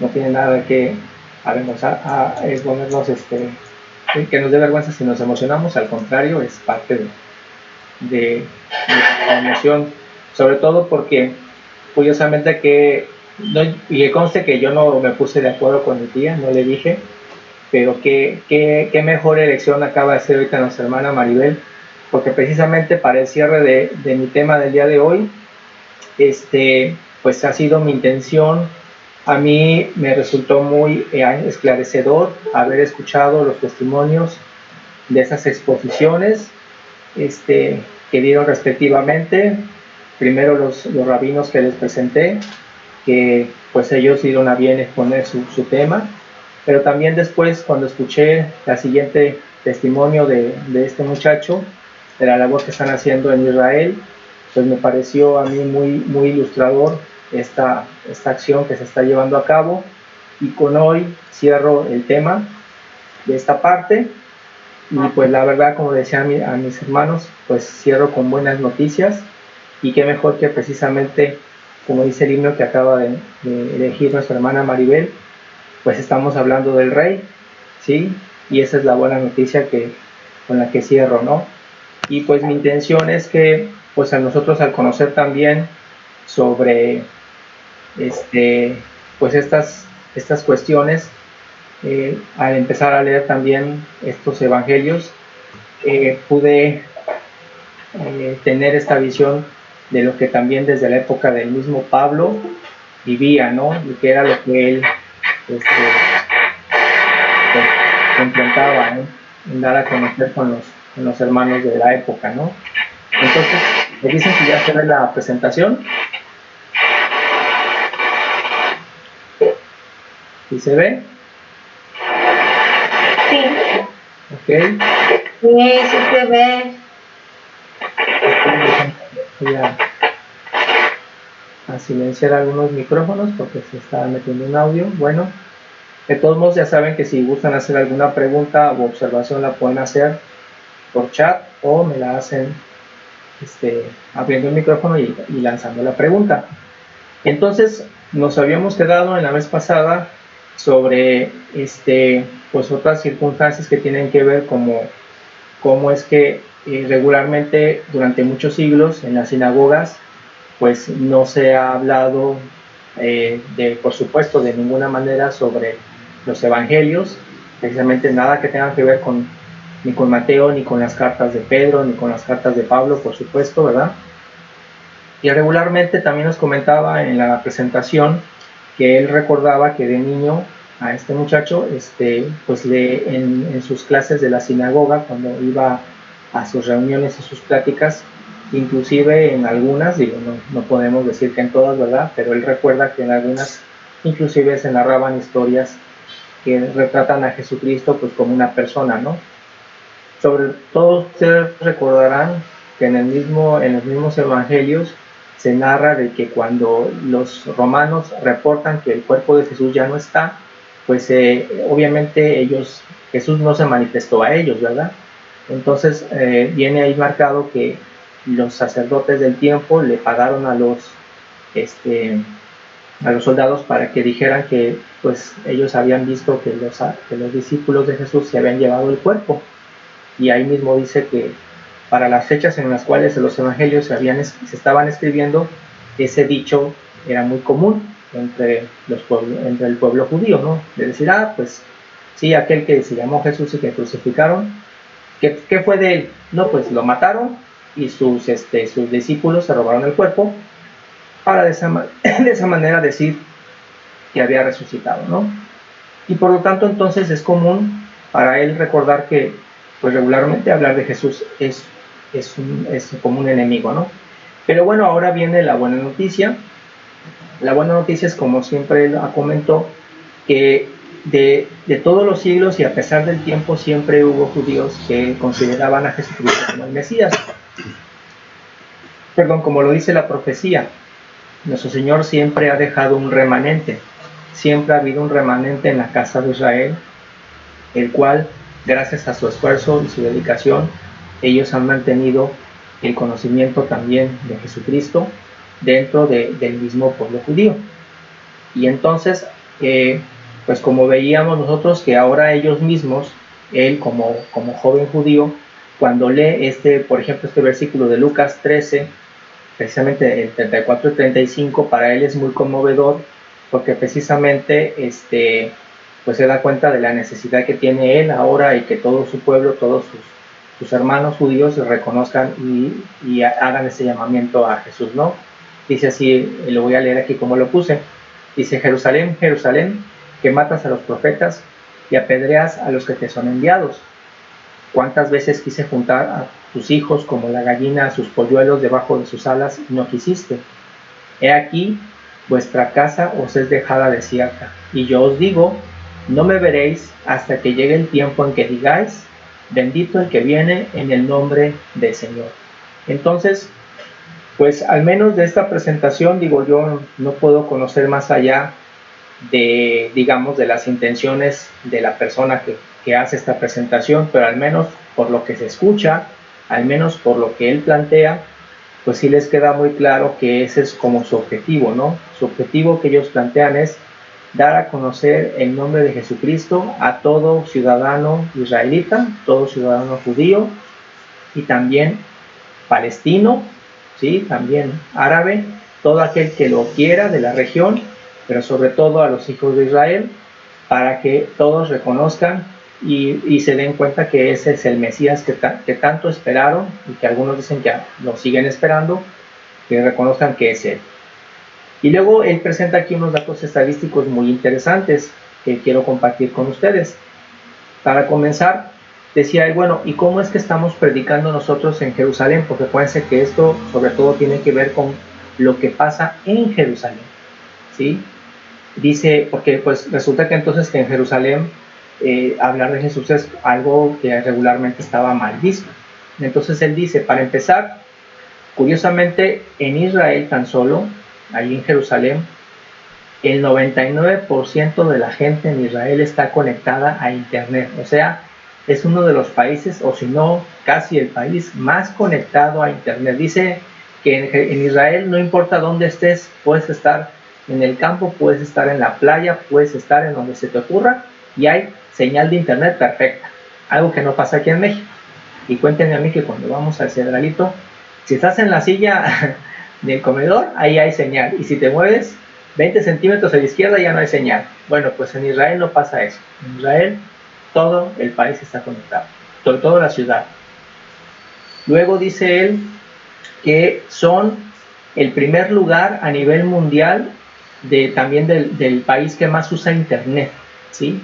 no tiene nada que ponernos que nos dé vergüenza si nos emocionamos, al contrario, es parte de la emoción, sobre todo porque curiosamente que no, y que conste que yo no me puse de acuerdo con mi tía, no le dije, pero qué mejor elección acaba de hacer ahorita nuestra hermana Maribel, porque precisamente para el cierre de mi tema del día de hoy, pues ha sido mi intención. A mí me resultó muy esclarecedor haber escuchado los testimonios de esas exposiciones que dieron respectivamente. Primero los rabinos que les presenté, que pues ellos dieron a bien exponer su tema, pero también después cuando escuché la siguiente testimonio de este muchacho, de la labor que están haciendo en Israel, pues me pareció a mí muy ilustrador esta acción que se está llevando a cabo, y con hoy cierro el tema de esta parte. Y pues la verdad, como decía a mis hermanos, pues cierro con buenas noticias, y qué mejor que precisamente, como dice el himno que acaba de elegir nuestra hermana Maribel, pues estamos hablando del Rey, ¿sí? Y esa es la buena noticia con la que cierro, ¿no? Y pues mi intención es que, pues a nosotros, al conocer también sobre pues estas cuestiones, al empezar a leer también estos evangelios, pude tener esta visión de lo que también desde la época del mismo Pablo vivía, ¿no? Y que era lo que él intentaba, ¿no?, en dar a conocer con los hermanos de la época, ¿no? Entonces, me dicen que ya se ve la presentación. ¿Sí se ve? Sí. Ok. Sí, sí se ve. Voy a silenciar algunos micrófonos porque se está metiendo un audio. Bueno, de todos modos ya saben que si gustan hacer alguna pregunta o observación la pueden hacer por chat, o me la hacen abriendo el micrófono y lanzando la pregunta. Entonces, nos habíamos quedado en la vez pasada sobre pues otras circunstancias que tienen que ver cómo es que regularmente durante muchos siglos en las sinagogas pues no se ha hablado por supuesto de ninguna manera sobre los evangelios, precisamente nada que tenga que ver ni con Mateo, ni con las cartas de Pedro, ni con las cartas de Pablo, por supuesto, ¿verdad? Y regularmente también nos comentaba en la presentación que él recordaba que de niño a este muchacho, pues en sus clases de la sinagoga, cuando iba a sus reuniones y sus pláticas, inclusive en algunas, digo, no podemos decir que en todas, ¿verdad? Pero él recuerda que en algunas inclusive se narraban historias que retratan a Jesucristo pues como una persona, ¿no? Sobre todo ustedes recordarán que en los mismos evangelios se narra de que cuando los romanos reportan que el cuerpo de Jesús ya no está, pues obviamente Jesús no se manifestó a ellos, ¿verdad? Entonces viene ahí marcado que los sacerdotes del tiempo le pagaron a los soldados para que dijeran que pues ellos habían visto que los discípulos de Jesús se habían llevado el cuerpo. Y ahí mismo dice que para las fechas en las cuales los evangelios se estaban escribiendo, ese dicho era muy común entre el pueblo judío, ¿no? De decir, pues sí, aquel que se llamó Jesús y que crucificaron, ¿qué fue de él? No, pues lo mataron y sus discípulos se robaron el cuerpo para de esa manera decir que había resucitado, ¿no? Y por lo tanto entonces es común para él recordar que pues regularmente hablar de Jesús es como un enemigo, ¿no? Pero bueno, ahora viene la buena noticia. La buena noticia es, como siempre él comentó, que de todos los siglos y a pesar del tiempo siempre hubo judíos que consideraban a Jesucristo como el Mesías. Perdón, como lo dice la profecía, nuestro Señor siempre ha dejado un remanente. Siempre ha habido un remanente en la casa de Israel, el cual, gracias a su esfuerzo y su dedicación, ellos han mantenido el conocimiento también de Jesucristo dentro del mismo pueblo judío. Y entonces, pues como veíamos nosotros que ahora ellos mismos, él como joven judío, cuando lee por ejemplo, este versículo de Lucas 13, precisamente el 34 y 35, para él es muy conmovedor, porque precisamente pues se da cuenta de la necesidad que tiene él ahora y que todo su pueblo, todos sus hermanos judíos reconozcan y hagan ese llamamiento a Jesús, ¿no? Dice así, lo voy a leer aquí como lo puse. Dice: Jerusalén, Jerusalén, que matas a los profetas y apedreas a los que te son enviados. ¿Cuántas veces quise juntar a tus hijos como la gallina a sus polluelos debajo de sus alas y no quisiste? He aquí, vuestra casa os es dejada desierta. Y yo os digo, no me veréis hasta que llegue el tiempo en que digáis: bendito el que viene en el nombre del Señor. Entonces, pues al menos de esta presentación, digo, yo no puedo conocer más allá de, digamos, de las intenciones de la persona que hace esta presentación, pero al menos por lo que se escucha, al menos por lo que él plantea, pues sí les queda muy claro que ese es como su objetivo, ¿no? Su objetivo que ellos plantean es dar a conocer el nombre de Jesucristo a todo ciudadano israelita, todo ciudadano judío y también palestino, ¿sí? También árabe, todo aquel que lo quiera de la región, pero sobre todo a los hijos de Israel, para que todos reconozcan y se den cuenta que ese es el Mesías que tanto esperaron y que algunos dicen que lo siguen esperando, que reconozcan que es él. Y luego él presenta aquí unos datos estadísticos muy interesantes que quiero compartir con ustedes. Para comenzar, decía él, bueno, ¿y cómo es que estamos predicando nosotros en Jerusalén? Porque acuérdense que esto sobre todo tiene que ver con lo que pasa en Jerusalén, ¿sí? Dice, porque pues resulta que entonces que en Jerusalén hablar de Jesús es algo que regularmente estaba mal visto. Entonces él dice, para empezar, curiosamente en Israel tan solo, ahí en Jerusalén, el 99% de la gente en Israel está conectada a internet, o sea, es uno de los países, o si no, casi el país más conectado a internet. Dice que en Israel no importa dónde estés, puedes estar en el campo, puedes estar en la playa, puedes estar en donde se te ocurra y hay señal de internet perfecta, algo que no pasa aquí en México. Y cuéntenme a mí que cuando vamos al Cedralito, si estás en la silla del comedor, ahí hay señal, y si te mueves 20 centímetros a la izquierda ya no hay señal. Bueno, pues en Israel no pasa eso. En Israel todo el país está conectado, sobre todo la ciudad. Luego dice él que son el primer lugar a nivel mundial también del país que más usa internet, ¿sí?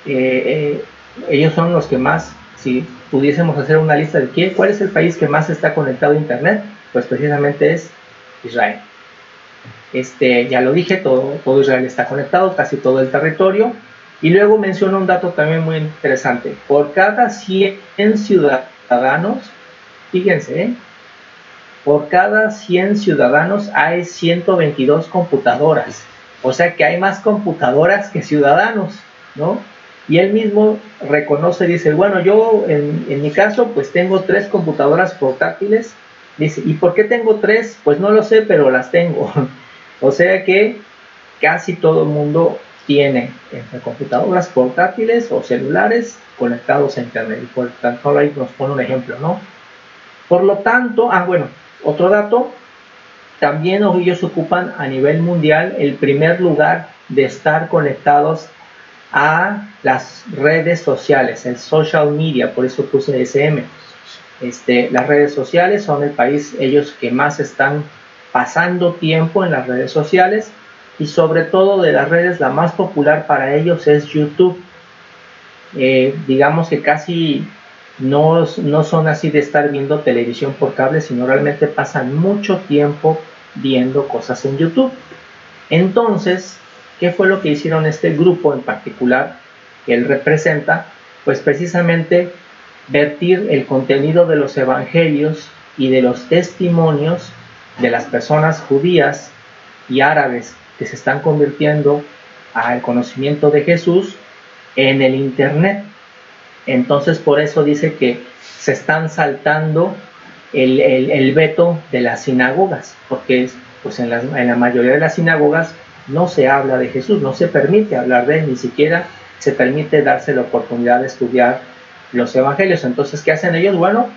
Ellos son los que más, si pudiésemos hacer una lista de cuál es el país que más está conectado a internet, pues precisamente es Israel. Ya lo dije, todo Israel está conectado, casi todo el territorio. Y luego menciona un dato también muy interesante. Por cada 100 ciudadanos, fíjense, por cada 100 ciudadanos hay 122 computadoras. O sea que hay más computadoras que ciudadanos, ¿no? Y él mismo reconoce, dice, bueno, yo en mi caso pues tengo 3 computadoras portátiles. Dice, ¿y por qué tengo 3? Pues no lo sé, pero las tengo. O sea que casi todo el mundo tiene entre computadoras portátiles o celulares conectados a internet. Y por tanto ahí nos pone un ejemplo, ¿no? Por lo tanto, bueno, otro dato, también ellos ocupan a nivel mundial el primer lugar de estar conectados a las redes sociales, el social media, por eso puse SM. Las redes sociales son el país, ellos que más están pasando tiempo en las redes sociales, y sobre todo de las redes la más popular para ellos es YouTube. Digamos que casi no son así de estar viendo televisión por cable, sino realmente pasan mucho tiempo viendo cosas en YouTube. Entonces, ¿qué fue lo que hicieron este grupo en particular que él representa? Pues precisamente vertir el contenido de los evangelios y de los testimonios de las personas judías y árabes que se están convirtiendo al conocimiento de Jesús en el internet. Entonces por eso dice que se están saltando el veto de las sinagogas, porque pues en la mayoría de las sinagogas no se habla de Jesús, no se permite hablar de él, ni siquiera se permite darse la oportunidad de estudiar los evangelios. Entonces, ¿qué hacen ellos? Bueno,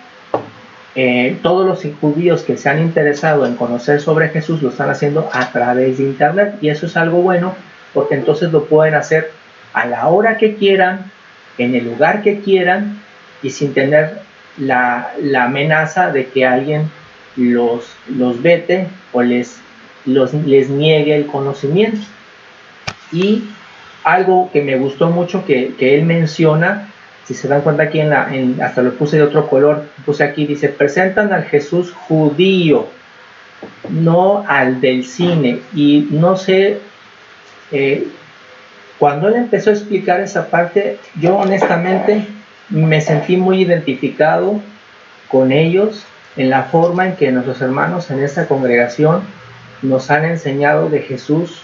todos los judíos que se han interesado en conocer sobre Jesús lo están haciendo a través de internet, y eso es algo bueno porque entonces lo pueden hacer a la hora que quieran, en el lugar que quieran, y sin tener la amenaza de que alguien los vete o les niegue el conocimiento. Y algo que me gustó mucho que él menciona, si se dan cuenta aquí hasta lo puse de otro color, puse aquí, dice, presentan al Jesús judío, no al del cine. Y no sé, cuando él empezó a explicar esa parte, yo honestamente me sentí muy identificado con ellos en la forma en que nuestros hermanos en esta congregación nos han enseñado de Jesús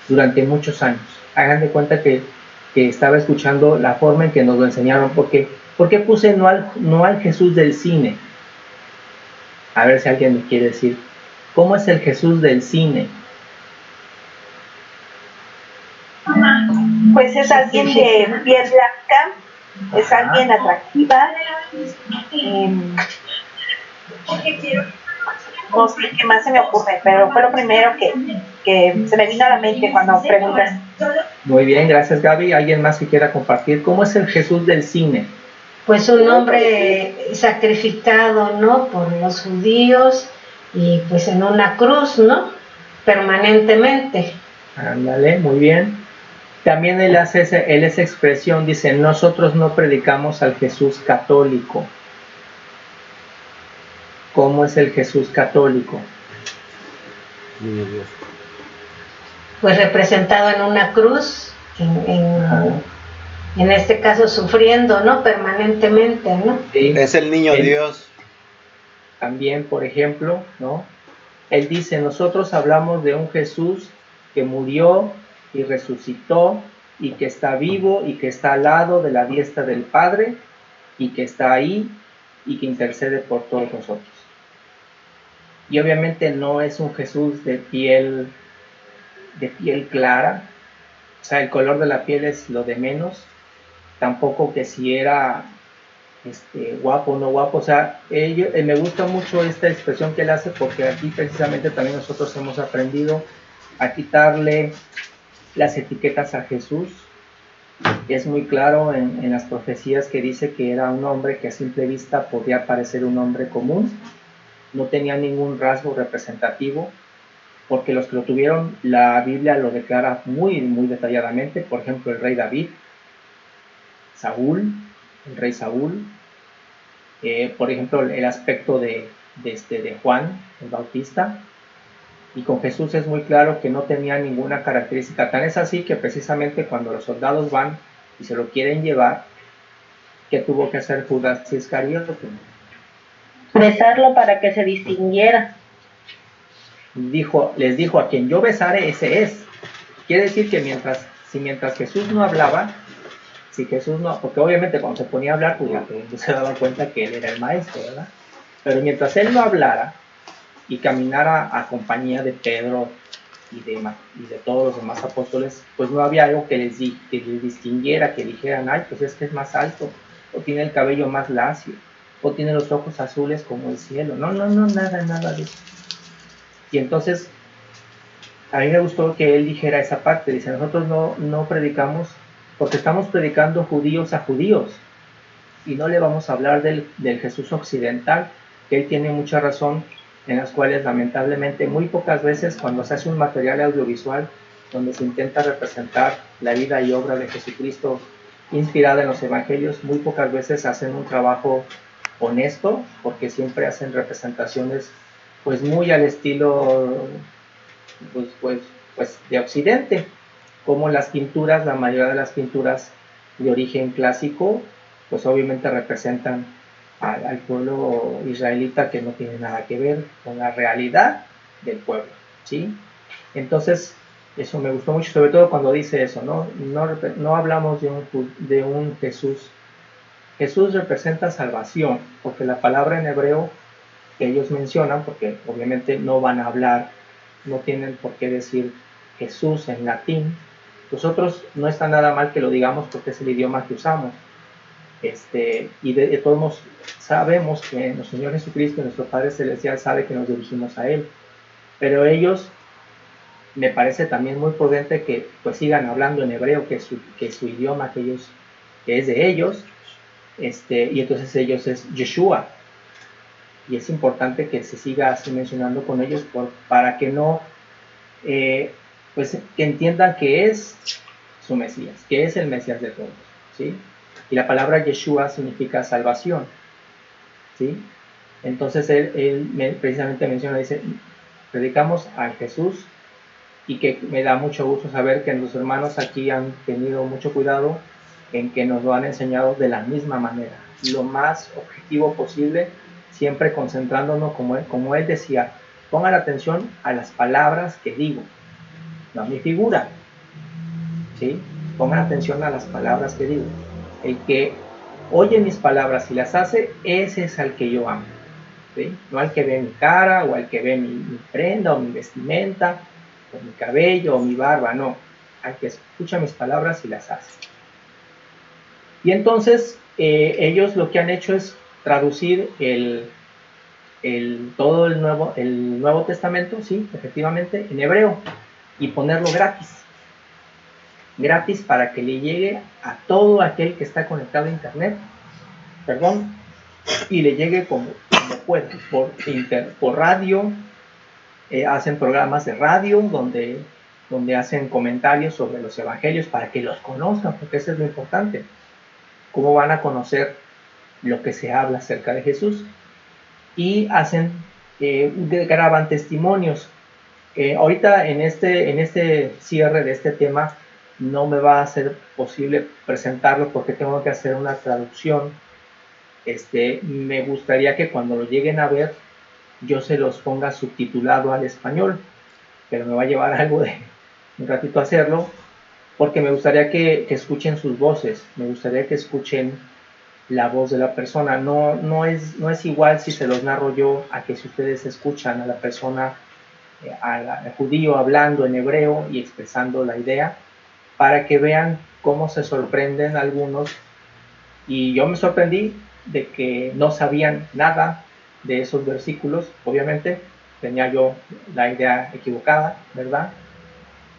durante muchos años. Hagan de cuenta que estaba escuchando la forma en que nos lo enseñaron. ¿Por qué puse no al Jesús del cine? A ver si alguien me quiere decir, ¿cómo es el Jesús del cine? Pues es alguien de piel blanca, es alguien atractiva. No sé qué más se me ocurre, pero fue lo primero que se me vino a la mente cuando preguntas. Muy bien, gracias Gaby. ¿Alguien más que quiera compartir? ¿Cómo es el Jesús del cine? Pues un hombre sacrificado, ¿no?, por los judíos, y pues en una cruz, ¿no?, permanentemente. Ándale, muy bien. También él hace esa expresión, dice, nosotros no predicamos al Jesús católico. ¿Cómo es el Jesús católico? Pues representado en una cruz, en este caso sufriendo, ¿no?, permanentemente, ¿no? Sí. Es el niño Dios. También, por ejemplo, ¿no?, él dice, nosotros hablamos de un Jesús que murió y resucitó y que está vivo y que está al lado de la diestra del Padre y que está ahí y que intercede por todos nosotros. Y obviamente no es un Jesús de piel clara, o sea, el color de la piel es lo de menos, tampoco que si era guapo o no guapo. O sea, me gusta mucho esta expresión que él hace, porque aquí precisamente también nosotros hemos aprendido a quitarle las etiquetas a Jesús. Es muy claro en las profecías que dice que era un hombre que a simple vista podía parecer un hombre común, no tenía ningún rasgo representativo, porque los que lo tuvieron, la Biblia lo declara muy, muy detalladamente. Por ejemplo, el rey David, el rey Saúl, por ejemplo, el aspecto de Juan el Bautista. Y con Jesús es muy claro que no tenía ninguna característica. Tan es así que precisamente cuando los soldados van y se lo quieren llevar, ¿qué tuvo que hacer Judas Iscariote? Besarlo para que se distinguiera. Les dijo, a quien yo besare, ese es. Quiere decir que mientras Jesús no hablaba, porque obviamente cuando se ponía a hablar, pues ya se daba cuenta que él era el maestro, ¿verdad? Pero mientras él no hablara y caminara a compañía de Pedro y de todos los demás apóstoles, pues no había algo que les distinguiera, que dijeran, ay, pues es que es más alto, o tiene el cabello más lacio, o tiene los ojos azules como el cielo. No, nada de eso. Y entonces, a mí me gustó que él dijera esa parte. Dice, nosotros no predicamos, porque estamos predicando judíos a judíos, y no le vamos a hablar del Jesús occidental, que él tiene mucha razón, en las cuales lamentablemente muy pocas veces cuando se hace un material audiovisual donde se intenta representar la vida y obra de Jesucristo inspirada en los evangelios, muy pocas veces hacen un trabajo honesto, porque siempre hacen representaciones pues muy al estilo pues de Occidente, como las pinturas, la mayoría de las pinturas de origen clásico, pues obviamente representan al pueblo israelita, que no tiene nada que ver con la realidad del pueblo, ¿sí? Entonces, eso me gustó mucho, sobre todo cuando dice eso, no hablamos de un Jesús. Jesús representa salvación, porque la palabra en hebreo que ellos mencionan, porque obviamente no van a hablar, no tienen por qué decir Jesús en latín. Nosotros no está nada mal que lo digamos porque es el idioma que usamos. Y de todos modos sabemos que nuestro Señor Jesucristo, nuestro Padre Celestial, sabe que nos dirigimos a Él. Pero ellos, me parece también muy prudente que pues sigan hablando en hebreo, que es su idioma, que es de ellos, y entonces ellos es Yeshua. Y es importante que se siga así mencionando con ellos para que no, pues que entiendan que es su Mesías, que es el Mesías de todos, ¿sí? Y la palabra Yeshua significa salvación, ¿sí? Entonces él precisamente menciona, dice, predicamos a Jesús, y que me da mucho gusto saber que nuestros hermanos aquí han tenido mucho cuidado en que nos lo han enseñado de la misma manera, lo más objetivo posible, siempre concentrándonos, como él decía, pongan atención a las palabras que digo, no a mi figura, ¿sí? Pongan atención a las palabras que digo. El que oye mis palabras y las hace, ese es al que yo amo, ¿sí? No al que ve mi cara, o al que ve mi prenda, o mi vestimenta, o mi cabello, o mi barba, no, al que escucha mis palabras y las hace. Y entonces ellos lo que han hecho es traducir todo el Nuevo Testamento, sí, efectivamente, en hebreo, y ponerlo gratis para que le llegue a todo aquel que está conectado a internet, y le llegue como pueda, por radio. Hacen programas de radio donde hacen comentarios sobre los evangelios para que los conozcan, porque eso es lo importante. ¿Cómo van a conocer lo que se habla acerca de Jesús? Y graban testimonios. Ahorita en este cierre de este tema no me va a ser posible presentarlo porque tengo que hacer una traducción. Me gustaría que cuando lo lleguen a ver yo se los ponga subtitulado al español, pero me va a llevar algo de un ratito hacerlo, porque me gustaría que escuchen sus voces, me gustaría que escuchen la voz de la persona. No es igual si se los narro yo a que si ustedes escuchan a la persona, al judío hablando en hebreo y expresando la idea, para que vean cómo se sorprenden algunos. Y yo me sorprendí de que no sabían nada de esos versículos. Obviamente tenía yo la idea equivocada, ¿verdad?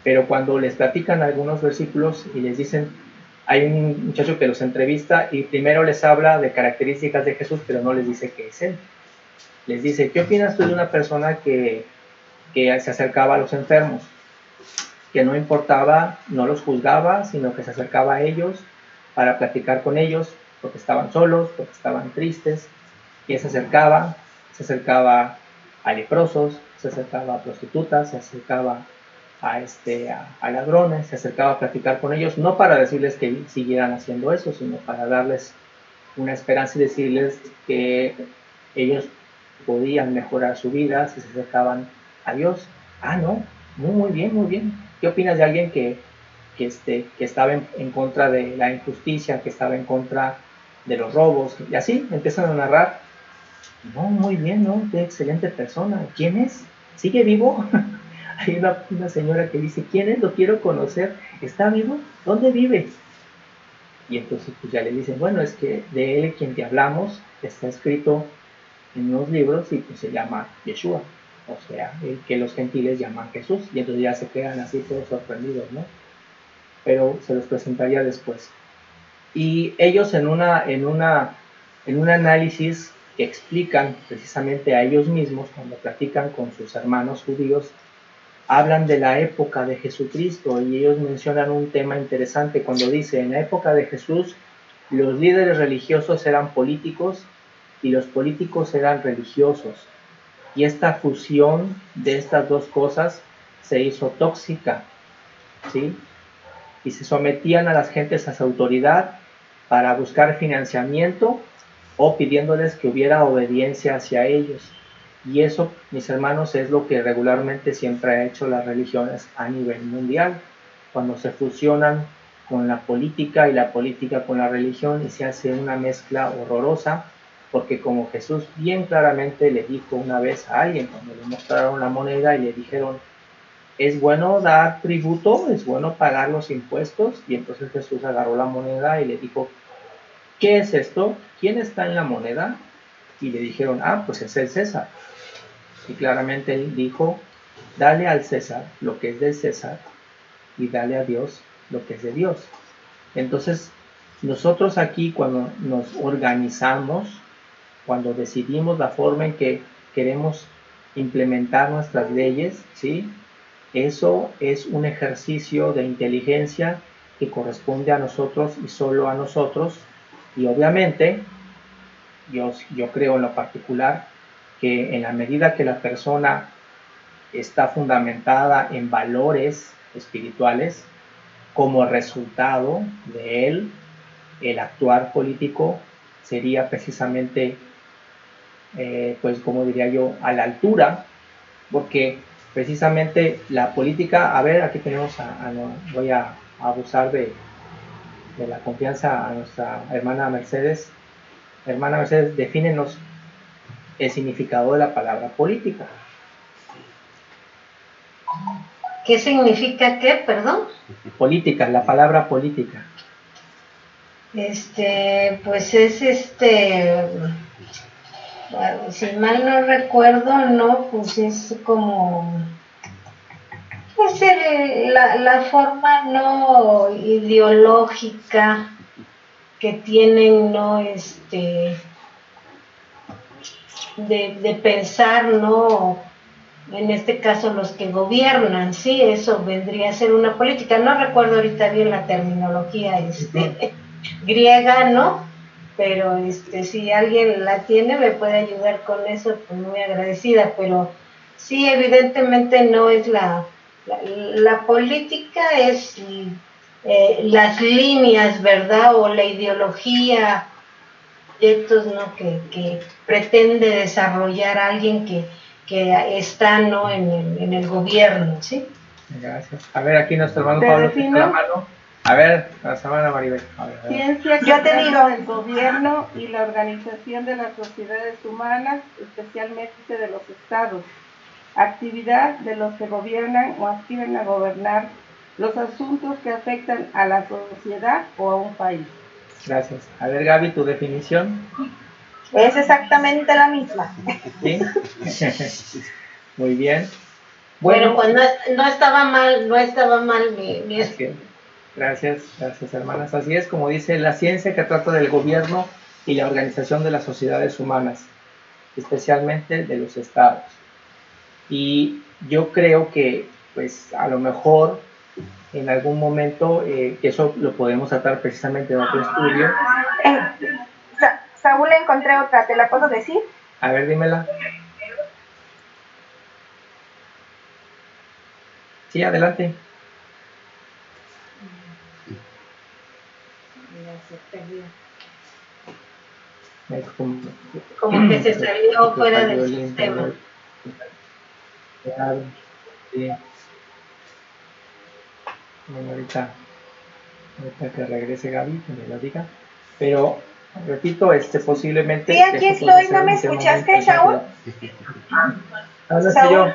Pero cuando les platican algunos versículos y les dicen, hay un muchacho que los entrevista y primero les habla de características de Jesús, pero no les dice qué es él. Les dice, ¿qué opinas tú de una persona que se acercaba a los enfermos? Que no importaba, no los juzgaba, sino que se acercaba a ellos para platicar con ellos, porque estaban solos, porque estaban tristes, y se acercaba a leprosos, se acercaba a prostitutas, se acercaba a ladrones, se acercaba a platicar con ellos, no para decirles que siguieran haciendo eso, sino para darles una esperanza y decirles que ellos podían mejorar su vida si se acercaban a Dios. No, muy bien, muy bien. ¿Qué opinas de alguien que estaba en contra de la injusticia, que estaba en contra de los robos? Y así empiezan a narrar. No, muy bien, ¿no? Qué excelente persona. ¿Quién es? ¿Sigue vivo? Hay una señora que dice, ¿quién es? Lo quiero conocer. ¿Está vivo? ¿Dónde vive? Y entonces pues ya le dicen, bueno, es que de él quien te hablamos está escrito en unos libros y pues se llama Yeshua, o sea, el que los gentiles llaman Jesús. Y entonces ya se quedan así todos sorprendidos, ¿no? Pero se los presentaría después. Y ellos en un análisis que explican precisamente a ellos mismos, cuando platican con sus hermanos judíos, hablan de la época de Jesucristo y ellos mencionan un tema interesante cuando dice, en la época de Jesús los líderes religiosos eran políticos y los políticos eran religiosos, y esta fusión de estas dos cosas se hizo tóxica, ¿sí? Y se sometían a las gentes a su autoridad para buscar financiamiento o pidiéndoles que hubiera obediencia hacia ellos. Y eso, mis hermanos, es lo que regularmente siempre ha hecho las religiones a nivel mundial, cuando se fusionan con la política y la política con la religión y se hace una mezcla horrorosa, porque como Jesús bien claramente le dijo una vez a alguien, cuando le mostraron la moneda y le dijeron, es bueno dar tributo, es bueno pagar los impuestos. Y entonces Jesús agarró la moneda y le dijo, ¿qué es esto? ¿Quién está en la moneda? Y le dijeron, pues es el César. Y claramente él dijo, dale al César lo que es del César y dale a Dios lo que es de Dios. Entonces, nosotros aquí cuando nos organizamos, cuando decidimos la forma en que queremos implementar nuestras leyes, ¿sí? Eso es un ejercicio de inteligencia que corresponde a nosotros y solo a nosotros. Y obviamente, yo creo en lo particular que en la medida que la persona está fundamentada en valores espirituales, como resultado de él, el actuar político sería precisamente, pues como diría yo, a la altura, porque precisamente la política, a ver, aquí tenemos voy a abusar de la confianza a nuestra hermana Mercedes. Hermana Mercedes, defínenos el significado de la palabra política. ¿Qué significa qué, perdón? Política, la palabra política. Pues es bueno, si mal no recuerdo, no, pues es como pues la forma no ideológica que tienen, no de pensar, no, en este caso los que gobiernan, sí, eso vendría a ser una política. No recuerdo ahorita bien la terminología griega, ¿no? Pero si alguien la tiene me puede ayudar con eso, pues muy agradecida. Pero sí, evidentemente no es la política, es las líneas, ¿verdad? O la ideología, proyectos, ¿no? que pretende desarrollar alguien que está, ¿no? en el gobierno, ¿sí? Gracias. A ver, aquí nuestro hermano Pablo tiene la mano. A ver, la hermana Maribel. A ver. Ciencia que trata del gobierno y la organización de las sociedades humanas, especialmente de los estados. Actividad de los que gobiernan o aspiran a gobernar los asuntos que afectan a la sociedad o a un país. Gracias. A ver, Gaby, tu definición. Es exactamente la misma. ¿Sí? Muy bien. Bueno, pues no estaba mal mi Gracias, hermanas. Así es, como dice, la ciencia que trata del gobierno y la organización de las sociedades humanas, especialmente de los estados. Y yo creo que, pues, a lo mejor en algún momento, que eso lo podemos tratar precisamente en otro estudio. Saúl, encontré otra, ¿te la puedo decir? A ver, dímela. Sí, adelante. Como que se salió fuera del sistema. Sí. Bueno, ahorita que regrese Gaby, que me lo diga. Pero, repito, posiblemente... Sí, aquí estoy, ¿no me escuchaste, Saúl? No sé yo,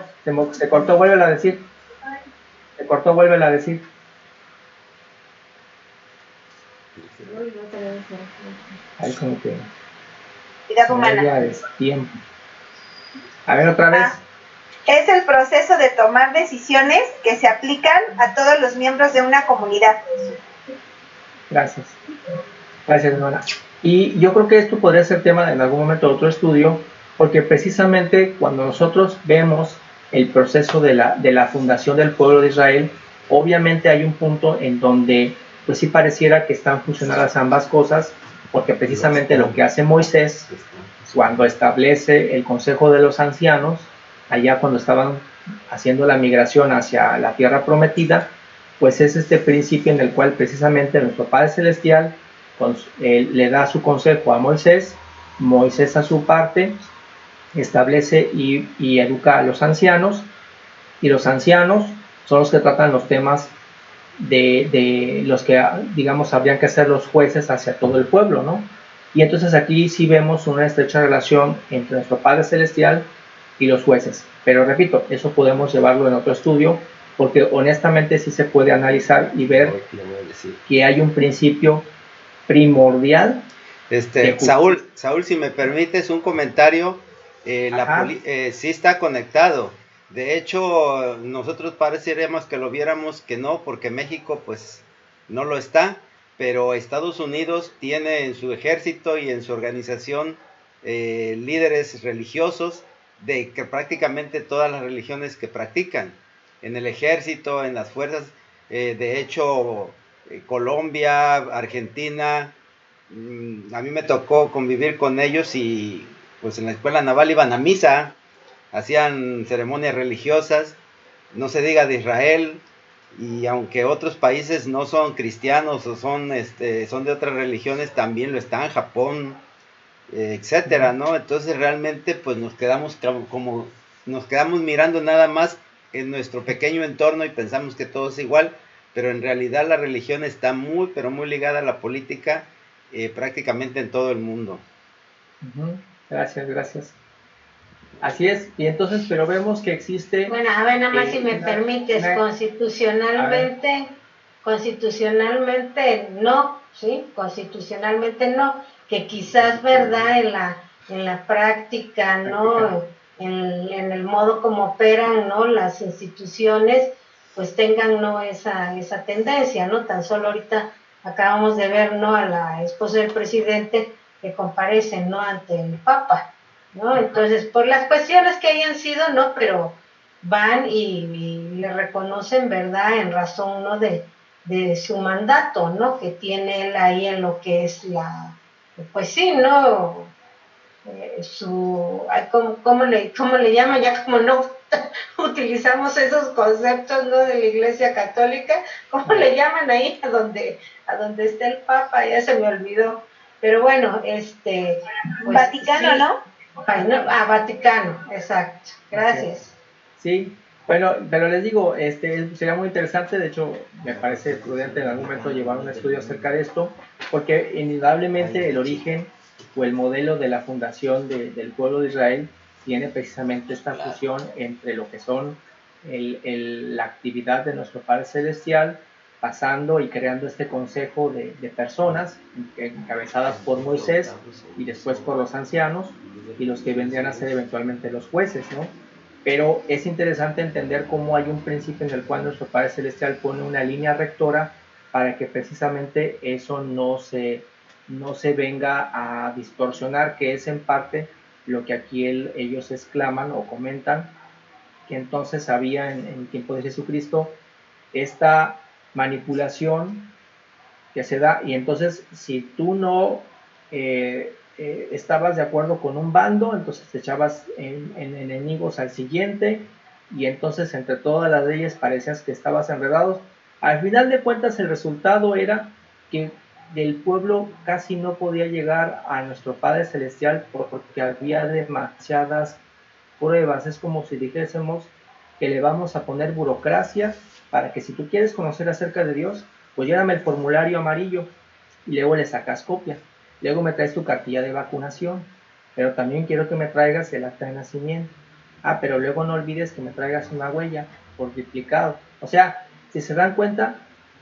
se cortó, vuelve a decir. Se cortó, vuelve a decir. Ahí como que... humana. Es tiempo. A ver, otra vez. Es el proceso de tomar decisiones que se aplican a todos los miembros de una comunidad. Gracias. Gracias, hermana. Y yo creo que esto podría ser tema en algún momento de otro estudio, porque precisamente cuando nosotros vemos el proceso de la fundación del pueblo de Israel, obviamente hay un punto en donde pues sí pareciera que están funcionadas ambas cosas, porque precisamente lo que hace Moisés cuando establece el Consejo de los Ancianos, allá cuando estaban haciendo la migración hacia la tierra prometida, pues es este principio en el cual precisamente nuestro Padre Celestial le da su consejo a Moisés, Moisés a su parte establece y educa a los ancianos, y los ancianos son los que tratan los temas de los que, digamos, habrían que ser los jueces hacia todo el pueblo, ¿no? Y entonces aquí sí vemos una estrecha relación entre nuestro Padre Celestial y los jueces. Pero repito, eso podemos llevarlo en otro estudio, porque honestamente sí se puede analizar y ver que hay un principio primordial. Saúl, si me permites un comentario, sí está conectado. De hecho, nosotros pareceríamos que lo viéramos que no, porque México pues no lo está, pero Estados Unidos tiene en su ejército y en su organización líderes religiosos de que prácticamente todas las religiones que practican, en el ejército, en las fuerzas, de hecho Colombia, Argentina, a mí me tocó convivir con ellos y pues en la escuela naval iban a misa, hacían ceremonias religiosas, no se diga de Israel, y aunque otros países no son cristianos o son de otras religiones, también lo están, Japón, etcétera, ¿no? Entonces realmente pues nos quedamos mirando nada más en nuestro pequeño entorno y pensamos que todo es igual, pero en realidad la religión está muy, pero muy ligada a la política, prácticamente en todo el mundo. Gracias. Así es, y entonces, pero vemos que existe... Bueno, a ver, nada más si me permites, constitucionalmente no, ¿sí? Constitucionalmente no, que quizás, ¿verdad? En la práctica, ¿no? En el modo como operan, ¿no? Las instituciones, pues tengan, ¿no? Esa tendencia, ¿no? Tan solo ahorita acabamos de ver, ¿no? A la esposa del presidente que comparece, ¿no? Ante el Papa, ¿no? Entonces, por las cuestiones que hayan sido, ¿no? Pero van y le reconocen, ¿verdad? En razón, ¿no? De su mandato, ¿no? Que tiene él ahí en lo que es pues sí, ¿no? ¿Cómo le llaman? Ya como no utilizamos esos conceptos, ¿no? De la Iglesia Católica, ¿cómo le llaman ahí a donde está el Papa? Ya se me olvidó. Pero bueno, pues, Vaticano, sí. ¿No? Vaticano, exacto. Gracias. Sí, bueno, pero les digo, sería muy interesante, de hecho, me parece prudente en algún momento llevar un estudio acerca de esto, porque indudablemente el origen o el modelo de la fundación del pueblo de Israel tiene precisamente esta fusión entre lo que son la actividad de nuestro Padre Celestial, pasando y creando este consejo de personas encabezadas por Moisés y después por los ancianos y los que vendrían a ser eventualmente los jueces, ¿no? Pero es interesante entender cómo hay un principio en el cual nuestro Padre Celestial pone una línea rectora para que precisamente eso no se venga a distorsionar, que es en parte lo que aquí ellos exclaman o comentan, que entonces había en el tiempo de Jesucristo esta manipulación que se da, y entonces si tú no estabas de acuerdo con un bando, entonces te echabas en enemigos al siguiente, y entonces entre todas las leyes parecías que estabas enredados. Al final de cuentas el resultado era que del pueblo casi no podía llegar a nuestro Padre Celestial porque había demasiadas pruebas. Es como si dijésemos que le vamos a poner burocracia para que si tú quieres conocer acerca de Dios, pues lléname el formulario amarillo y luego le sacas copia. Luego me traes tu cartilla de vacunación, pero también quiero que me traigas el acta de nacimiento. Pero luego no olvides que me traigas una huella por duplicado. O sea, si se dan cuenta,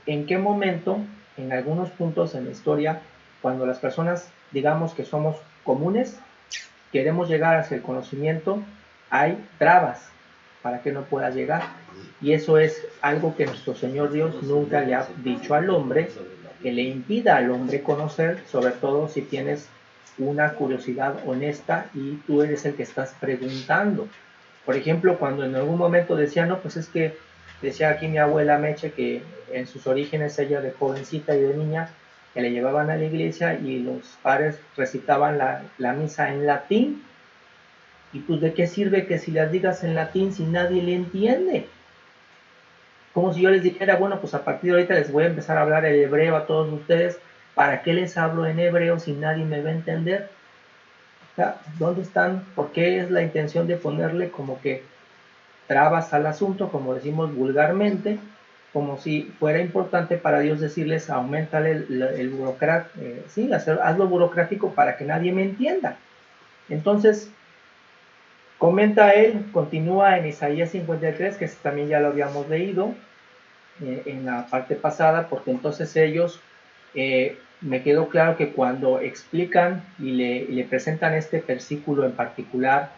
en qué momento, en algunos puntos en la historia, cuando las personas, digamos que somos comunes, queremos llegar hacia el conocimiento, hay trabas para que no puedas llegar. Y eso es algo que nuestro Señor Dios nunca le ha dicho al hombre, que le impida al hombre conocer, sobre todo si tienes una curiosidad honesta y tú eres el que estás preguntando. Por ejemplo, cuando en algún momento decía, no, pues es que decía aquí mi abuela Meche que en sus orígenes ella de jovencita y de niña, que le llevaban a la iglesia y los padres recitaban la misa en latín. Y pues de qué sirve que si las digas en latín si nadie le entiende. Como si yo les dijera, bueno, pues a partir de ahorita les voy a empezar a hablar el hebreo a todos ustedes. ¿Para qué les hablo en hebreo si nadie me va a entender? O sea, ¿dónde están? ¿Por qué es la intención de ponerle como que trabas al asunto, como decimos vulgarmente, como si fuera importante para Dios decirles, aumentale el burocrático, sí, hazlo burocrático para que nadie me entienda? Entonces, Comenta él, continúa en Isaías 53, que también ya lo habíamos leído en la parte pasada, porque entonces ellos, me quedó claro que cuando explican y le presentan este versículo en particular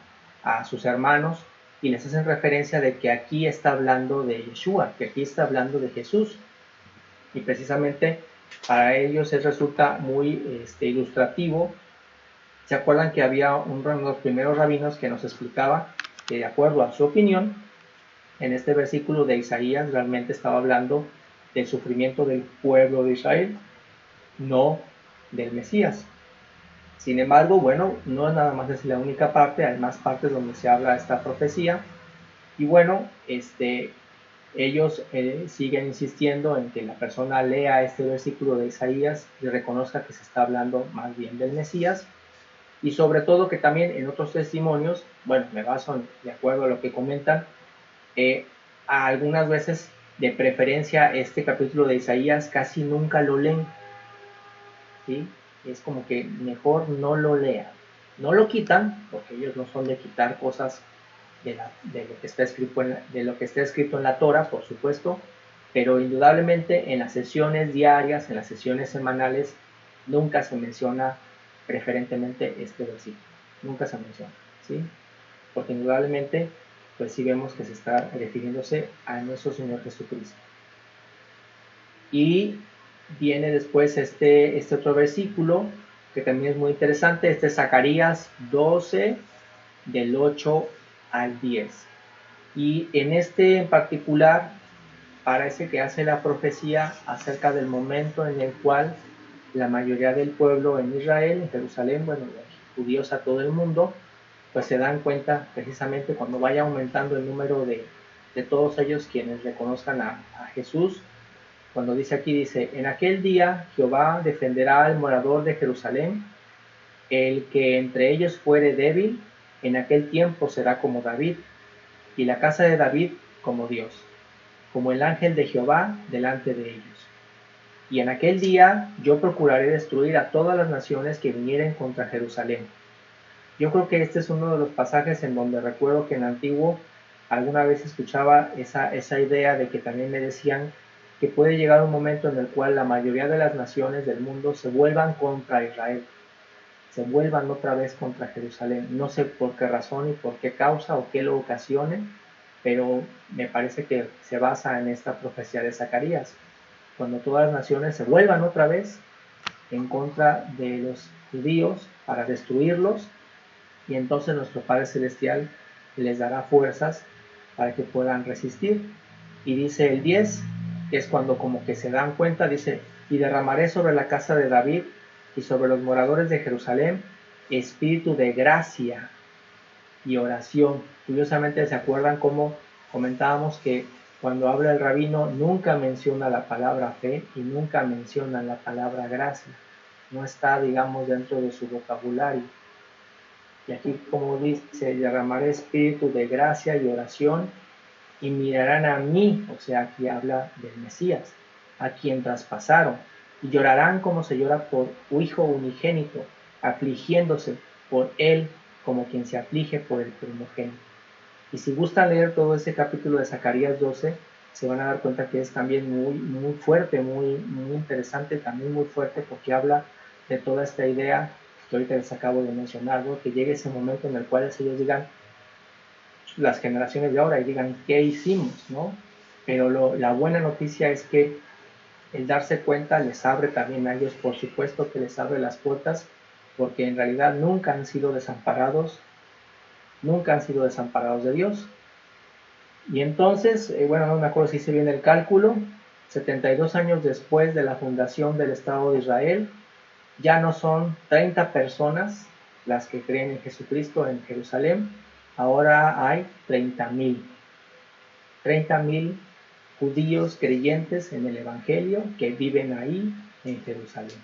a sus hermanos y les hacen referencia de que aquí está hablando de Yeshua, que aquí está hablando de Jesús, y precisamente para ellos resulta muy ilustrativo. ¿Se acuerdan que había uno de los primeros rabinos que nos explicaba que, de acuerdo a su opinión, en este versículo de Isaías realmente estaba hablando del sufrimiento del pueblo de Israel, no del Mesías? Sin embargo, bueno, no es nada más es la única parte, hay más partes donde se habla esta profecía, y bueno, ellos siguen insistiendo en que la persona lea este versículo de Isaías y reconozca que se está hablando más bien del Mesías, y sobre todo que también en otros testimonios, bueno, me baso de acuerdo a lo que comentan, algunas veces de preferencia este capítulo de Isaías casi nunca lo leen, ¿sí? Es como que mejor no lo lean, no lo quitan, porque ellos no son de quitar cosas de lo que está escrito de lo que está escrito en la Torah, por supuesto, pero indudablemente en las sesiones diarias, en las sesiones semanales, nunca se menciona preferentemente este versículo, nunca se menciona, ¿sí? Porque indudablemente, pues sí vemos que se está refiriéndose a nuestro Señor Jesucristo. Y viene después este otro versículo que también es muy interesante, este es Zacarías 12, del 8 al 10. Y en este en particular parece que hace la profecía acerca del momento en el cual la mayoría del pueblo en Israel, en Jerusalén, bueno, los judíos a todo el mundo, pues se dan cuenta precisamente cuando vaya aumentando el número de todos ellos quienes reconozcan a Jesús. Cuando dice aquí, dice, en aquel día Jehová defenderá al morador de Jerusalén, el que entre ellos fuere débil, en aquel tiempo será como David, y la casa de David como Dios, como el ángel de Jehová delante de ellos. Y en aquel día yo procuraré destruir a todas las naciones que vinieren contra Jerusalén. Yo creo que este es uno de los pasajes en donde recuerdo que en antiguo alguna vez escuchaba esa idea de que también me decían que puede llegar un momento en el cual la mayoría de las naciones del mundo se vuelvan contra Israel, se vuelvan otra vez contra Jerusalén. No sé por qué razón y por qué causa o qué lo ocasione, pero me parece que se basa en esta profecía de Zacarías, cuando todas las naciones se vuelvan otra vez en contra de los judíos para destruirlos, y entonces nuestro Padre Celestial les dará fuerzas para que puedan resistir. Y dice el 10, que es cuando como que se dan cuenta, dice, y derramaré sobre la casa de David y sobre los moradores de Jerusalén espíritu de gracia y oración. Curiosamente, ¿se acuerdan cómo comentábamos que cuando habla el rabino nunca menciona la palabra fe y nunca menciona la palabra gracia? No está, digamos, dentro de su vocabulario. Y aquí, como dice, derramaré espíritu de gracia y oración y mirarán a mí, o sea, aquí habla del Mesías, a quien traspasaron, y llorarán como se llora por un hijo unigénito, afligiéndose por él como quien se aflige por el primogénito. Y si gustan leer todo ese capítulo de Zacarías 12, se van a dar cuenta que es también muy fuerte, muy interesante, también muy fuerte, porque habla de toda esta idea que ahorita les acabo de mencionar, ¿no? Que llegue ese momento en el cual ellos digan, las generaciones de ahora, y digan, ¿qué hicimos? ¿No? Pero la buena noticia es que el darse cuenta les abre también a ellos, por supuesto que les abre las puertas, porque en realidad nunca han sido desamparados de Dios. Y entonces, bueno, no me acuerdo si hice bien el cálculo, 72 años después de la fundación del Estado de Israel, ya no son 30 personas las que creen en Jesucristo en Jerusalén, ahora hay 30,000 judíos creyentes en el Evangelio que viven ahí en Jerusalén.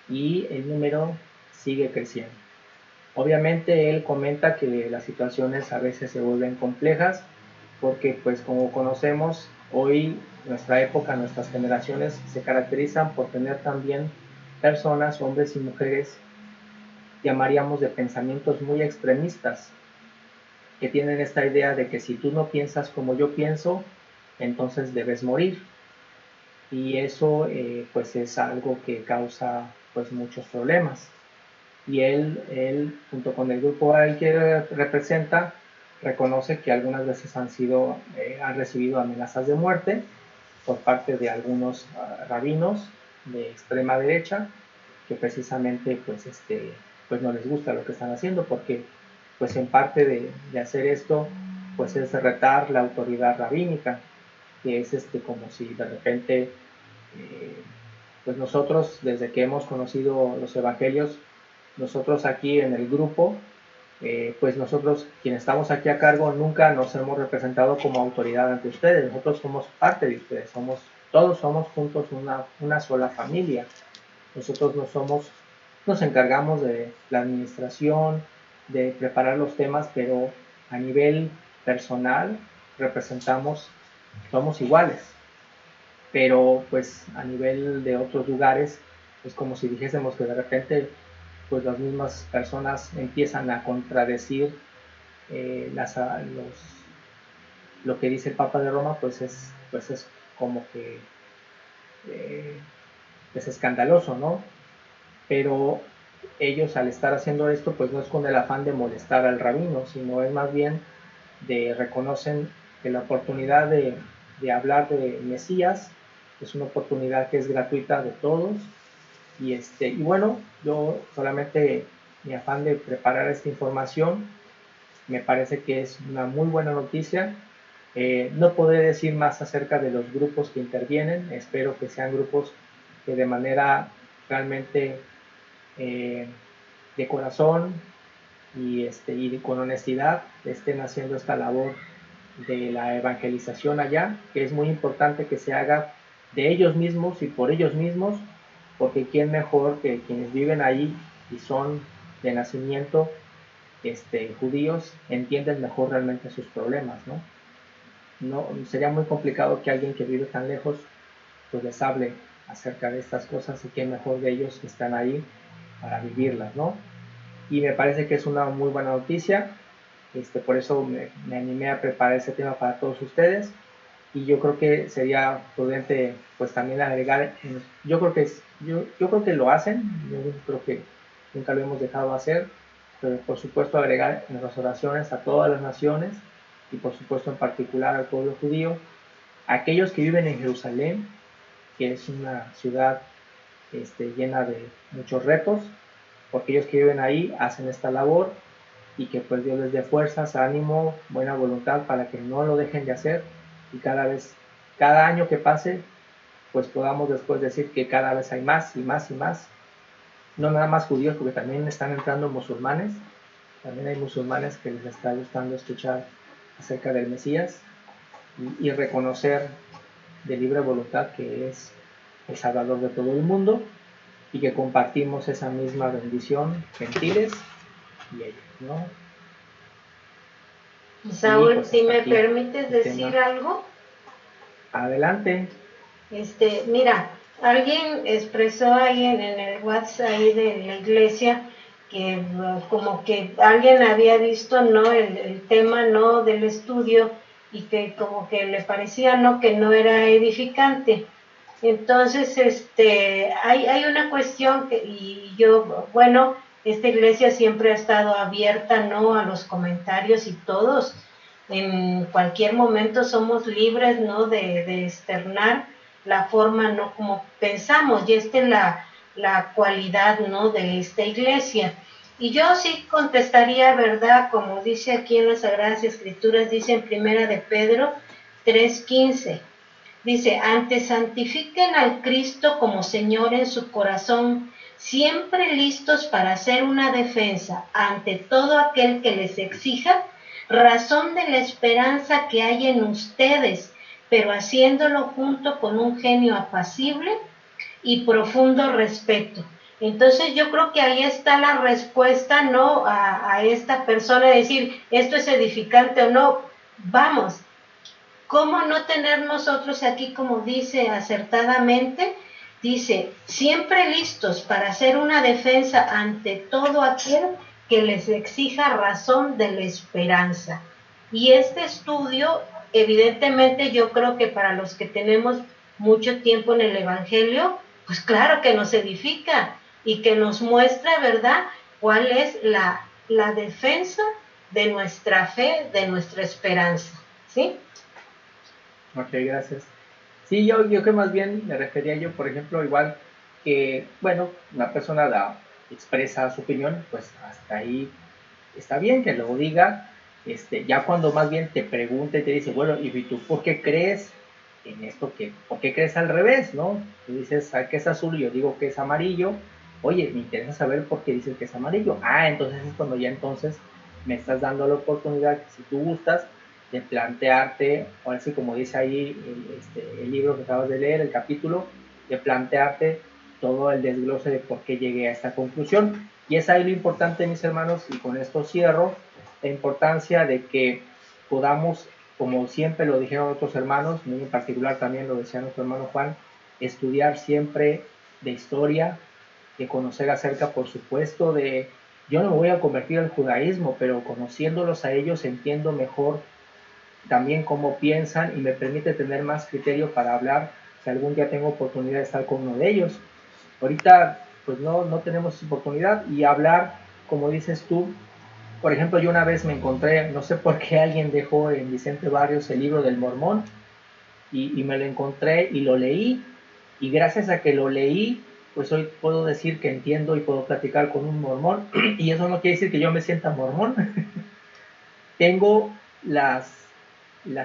Y el número sigue creciendo. Obviamente él comenta que las situaciones a veces se vuelven complejas porque, pues como conocemos, hoy nuestra época, nuestras generaciones se caracterizan por tener también personas, hombres y mujeres, llamaríamos de pensamientos muy extremistas, que tienen esta idea de que si tú no piensas como yo pienso, entonces debes morir. Y eso pues es algo que causa pues muchos problemas. Y él junto con el grupo al que representa, reconoce que algunas veces han recibido amenazas de muerte por parte de algunos rabinos de extrema derecha, que precisamente pues no les gusta lo que están haciendo, porque pues en parte de hacer esto pues es retar la autoridad rabínica, que es como si de repente pues nosotros, desde que hemos conocido los evangelios, nosotros aquí en el grupo, pues nosotros quienes estamos aquí a cargo nunca nos hemos representado como autoridad ante ustedes. Nosotros somos parte de ustedes, todos somos juntos una sola familia. Nosotros nos encargamos de la administración, de preparar los temas, pero a nivel personal somos iguales. Pero pues a nivel de otros lugares es como si dijésemos que de repente pues las mismas personas empiezan a contradecir lo que dice el Papa de Roma, pues es como que es escandaloso, ¿no? Pero ellos al estar haciendo esto pues no es con el afán de molestar al rabino, sino es más bien reconocen que la oportunidad de hablar de Mesías es una oportunidad que es gratuita de todos. Y bueno, yo solamente mi afán de preparar esta información me parece que es una muy buena noticia. No podré decir más acerca de los grupos que intervienen, espero que sean grupos que de manera realmente de corazón y con honestidad estén haciendo esta labor de la evangelización allá, que es muy importante que se haga de ellos mismos y por ellos mismos, porque quién mejor que quienes viven ahí y son de nacimiento judíos, entienden mejor realmente sus problemas, ¿no? No sería muy complicado que alguien que vive tan lejos pues les hable acerca de estas cosas, y quién mejor de ellos que están ahí para vivirlas, ¿no? Y me parece que es una muy buena noticia. Por eso me animé a preparar ese tema para todos ustedes, y yo creo que sería prudente pues también agregar, yo creo que lo hacen, yo creo que nunca lo hemos dejado hacer, pero por supuesto agregar en nuestras oraciones a todas las naciones, y por supuesto en particular al pueblo judío, a aquellos que viven en Jerusalén, que es una ciudad llena de muchos retos, porque ellos que viven ahí hacen esta labor, y que pues Dios les dé fuerzas, ánimo, buena voluntad para que no lo dejen de hacer, y cada año que pase, pues podamos después decir que cada vez hay más y más y más, no nada más judíos, porque también están entrando musulmanes, también hay musulmanes que les está gustando escuchar acerca del Mesías, y reconocer de libre voluntad que es el Salvador de todo el mundo, y que compartimos esa misma bendición, gentiles y ellos, ¿no? Saúl, pues, si me permites decir algo. Adelante. Mira, alguien expresó ahí en el WhatsApp ahí de la iglesia que como que alguien había visto, ¿no?, el tema, ¿no?, del estudio, y que como que le parecía, ¿no?, que no era edificante. Entonces, hay una cuestión y yo, bueno, esta iglesia siempre ha estado abierta, ¿no?, a los comentarios, y todos en cualquier momento somos libres, ¿no?, de externar la forma, ¿no?, como pensamos, y esta es la cualidad, ¿no?, de esta iglesia. Y yo sí contestaría, ¿verdad?, como dice aquí en las Sagradas Escrituras, dice en Primera de Pedro 3:15, dice: antes santifiquen al Cristo como Señor en su corazón, siempre listos para hacer una defensa ante todo aquel que les exija razón de la esperanza que hay en ustedes, pero haciéndolo junto con un genio apacible y profundo respeto. Entonces yo creo que ahí está la respuesta, ¿no?, a esta persona, decir, esto es edificante o no. Vamos, ¿cómo no tener nosotros aquí, como dice acertadamente? Dice, siempre listos para hacer una defensa ante todo aquel que les exija razón de la esperanza. Y este estudio, evidentemente, yo creo que para los que tenemos mucho tiempo en el Evangelio, pues claro que nos edifica y que nos muestra, ¿verdad?, cuál es la defensa de nuestra fe, de nuestra esperanza, ¿sí? Ok, gracias. Sí, yo que más bien me refería yo, por ejemplo, igual que, bueno, una persona expresa su opinión, pues hasta ahí está bien que lo diga, ya cuando más bien te pregunta y te dice, bueno, ¿y tú por qué crees en esto? ¿Por qué crees al revés, no? Tú dices, ¿a qué es azul? Y yo digo que es amarillo. Oye, me interesa saber por qué dices que es amarillo. Ah, entonces es cuando ya entonces me estás dando la oportunidad, si tú gustas, de plantearte, ahora sí como dice ahí el libro que acabas de leer, el capítulo, de plantearte todo el desglose de por qué llegué a esta conclusión. Y es ahí lo importante, mis hermanos, y con esto cierro, la importancia de que podamos, como siempre lo dijeron otros hermanos, muy en particular también lo decía nuestro hermano Juan, estudiar siempre de historia, de conocer acerca, por supuesto, yo no me voy a convertir al judaísmo, pero conociéndolos a ellos entiendo mejor también cómo piensan y me permite tener más criterio para hablar si algún día tengo oportunidad de estar con uno de ellos. Ahorita pues no tenemos oportunidad y hablar, como dices tú, por ejemplo, yo una vez me encontré, no sé por qué alguien dejó en Vicente Barrios el libro del Mormón y me lo encontré y lo leí y gracias a que lo leí, pues hoy puedo decir que entiendo y puedo platicar con un mormón y eso no quiere decir que yo me sienta mormón. Tengo las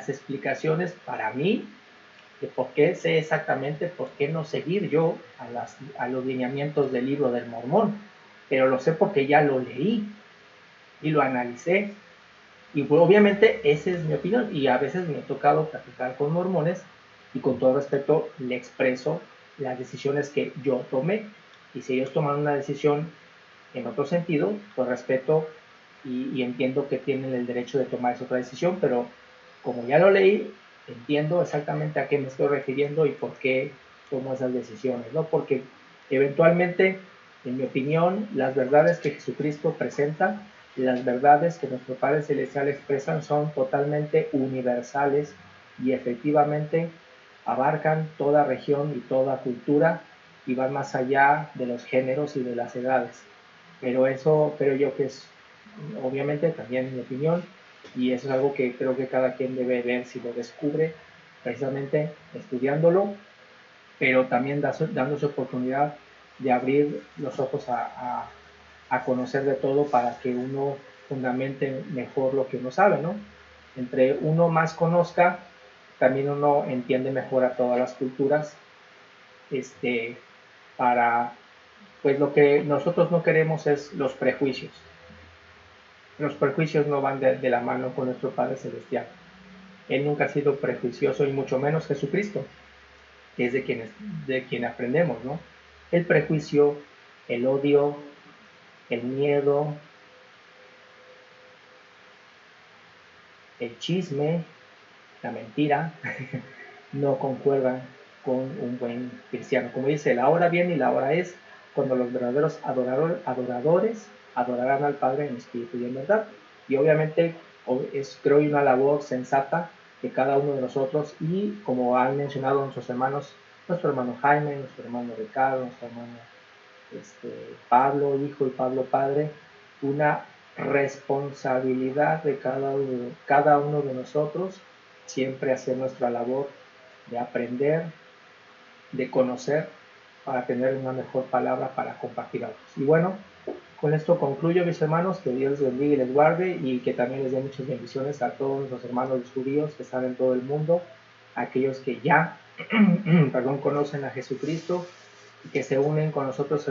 explicaciones para mí de por qué sé exactamente por qué no seguir yo a los lineamientos del libro del Mormón, pero lo sé porque ya lo leí y lo analicé y pues, obviamente esa es mi opinión y a veces me ha tocado platicar con mormones y con todo respeto le expreso las decisiones que yo tomé y si ellos toman una decisión en otro sentido, pues respeto y entiendo que tienen el derecho de tomar esa otra decisión, pero como ya lo leí, entiendo exactamente a qué me estoy refiriendo y por qué tomo esas decisiones, ¿no? Porque eventualmente, en mi opinión, las verdades que Jesucristo presenta, las verdades que nuestro Padre Celestial expresan son totalmente universales y efectivamente abarcan toda región y toda cultura y van más allá de los géneros y de las edades. Pero eso creo yo que es, obviamente, también mi opinión, y eso es algo que creo que cada quien debe ver si lo descubre, precisamente estudiándolo, pero también dándose oportunidad de abrir los ojos a conocer de todo para que uno fundamente mejor lo que uno sabe, ¿no? Entre uno más conozca, también uno entiende mejor a todas las culturas, para, pues lo que nosotros no queremos es los prejuicios. Los prejuicios no van de la mano con nuestro Padre Celestial. Él nunca ha sido prejuicioso y mucho menos Jesucristo, que es de quien aprendemos, ¿no? El prejuicio, el odio, el miedo, el chisme, la mentira, no concuerdan con un buen cristiano. Como dice, la hora viene y la hora es cuando los verdaderos adoradores adorarán al Padre en espíritu y en verdad. Y obviamente es, creo, una labor sensata de cada uno de nosotros y como han mencionado nuestros hermanos, nuestro hermano Jaime, nuestro hermano Ricardo, nuestro hermano Pablo Hijo y Pablo Padre, una responsabilidad de cada uno de nosotros, siempre hacer nuestra labor de aprender, de conocer, para tener una mejor palabra para compartir a otros. Y bueno, con esto concluyo, mis hermanos, que Dios les bendiga y les guarde y que también les dé muchas bendiciones a todos nuestros hermanos los judíos que están en todo el mundo, a aquellos que ya conocen a Jesucristo y que se unen con nosotros